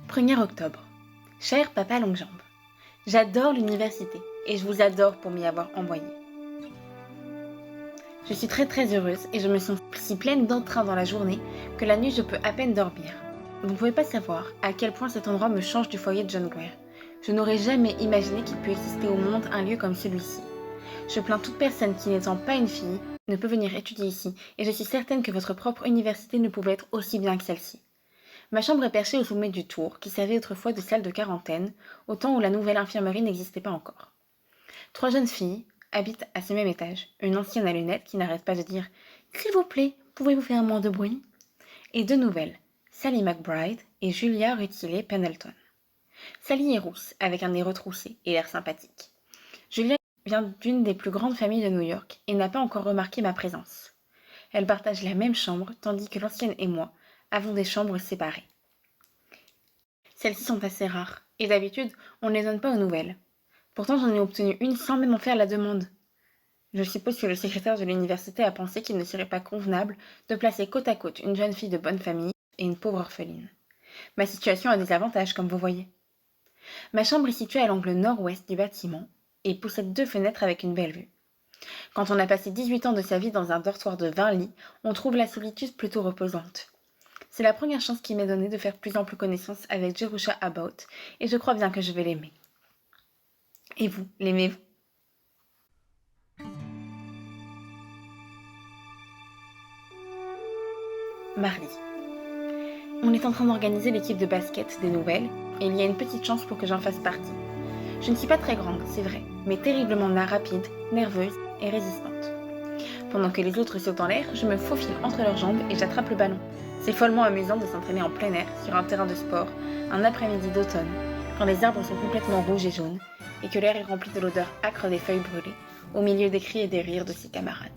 1er octobre. Cher papa Longjambe, j'adore l'université et je vous adore pour m'y avoir envoyé. Je suis très heureuse et je me sens si pleine d'entrain dans la journée que la nuit je peux à peine dormir. Vous ne pouvez pas savoir à quel point cet endroit me change du foyer de John Grier. Je n'aurais jamais imaginé qu'il peut exister au monde un lieu comme celui-ci. Je plains toute personne qui, n'étant pas une fille, ne peut venir étudier ici et je suis certaine que votre propre université ne pouvait être aussi bien que celle-ci. Ma chambre est perchée au sommet du tour, qui servait autrefois de salle de quarantaine, au temps où la nouvelle infirmerie n'existait pas encore. 3 jeunes filles habitent à ce même étage, une ancienne à lunettes qui n'arrête pas de dire « S'il vous plaît, pouvez-vous faire moins de bruit ?» et 2 nouvelles, Sally McBride et Julia Rutillet Pendleton. Sally est rousse, avec un nez retroussé et l'air sympathique. Julia vient d'une des plus grandes familles de New York et n'a pas encore remarqué ma présence. Elle partage la même chambre, tandis que l'ancienne et moi avons des chambres séparées. Celles-ci sont assez rares, et d'habitude, on ne les donne pas aux nouvelles. Pourtant, j'en ai obtenu une sans même en faire la demande. Je suppose que le secrétaire de l'université a pensé qu'il ne serait pas convenable de placer côte à côte une jeune fille de bonne famille et une pauvre orpheline. Ma situation a des avantages, comme vous voyez. Ma chambre est située à l'angle nord-ouest du bâtiment et possède 2 fenêtres avec une belle vue. Quand on a passé 18 ans de sa vie dans un dortoir de 20 lits, on trouve la solitude plutôt reposante. C'est la première chance qui m'est donnée de faire plus ample connaissance avec Jerusha Abbott, et je crois bien que je vais l'aimer. Et vous, l'aimez-vous? Mardi. On est en train d'organiser l'équipe de basket des nouvelles, et il y a une petite chance pour que j'en fasse partie. Je ne suis pas très grande, c'est vrai, mais terriblement rapide, nerveuse et résistante. Pendant que les autres sautent en l'air, je me faufile entre leurs jambes et j'attrape le ballon. C'est follement amusant de s'entraîner en plein air, sur un terrain de sport, un après-midi d'automne, quand les arbres sont complètement rouges et jaunes, et que l'air est rempli de l'odeur âcre des feuilles brûlées, au milieu des cris et des rires de ses camarades.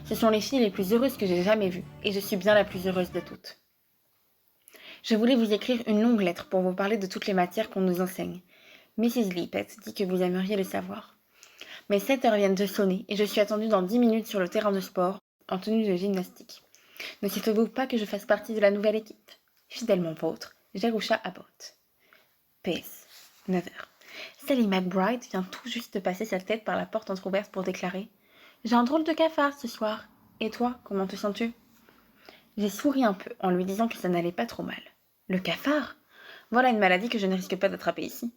Ce sont les filles les plus heureuses que j'ai jamais vues, et je suis bien la plus heureuse de toutes. Je voulais vous écrire une longue lettre pour vous parler de toutes les matières qu'on nous enseigne. Mrs. Lippett dit que vous aimeriez le savoir. Mes 7 heures viennent de sonner, et je suis attendue dans 10 minutes sur le terrain de sport, en tenue de gymnastique. Ne souhaitez-vous pas que je fasse partie de la nouvelle équipe? Fidèlement vôtre, Jerusha Abbott. PS. 9h. Sally McBride vient tout juste de passer sa tête par la porte entrouverte pour déclarer « J'ai un drôle de cafard ce soir. Et toi, comment te sens-tu » J'ai souri un peu en lui disant que ça n'allait pas trop mal. Le cafard? Voilà une maladie que je ne risque pas d'attraper ici.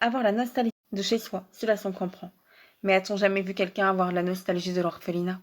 Avoir la nostalgie de chez soi, cela s'en comprend. Mais a-t-on jamais vu quelqu'un avoir la nostalgie de l'orphelinat?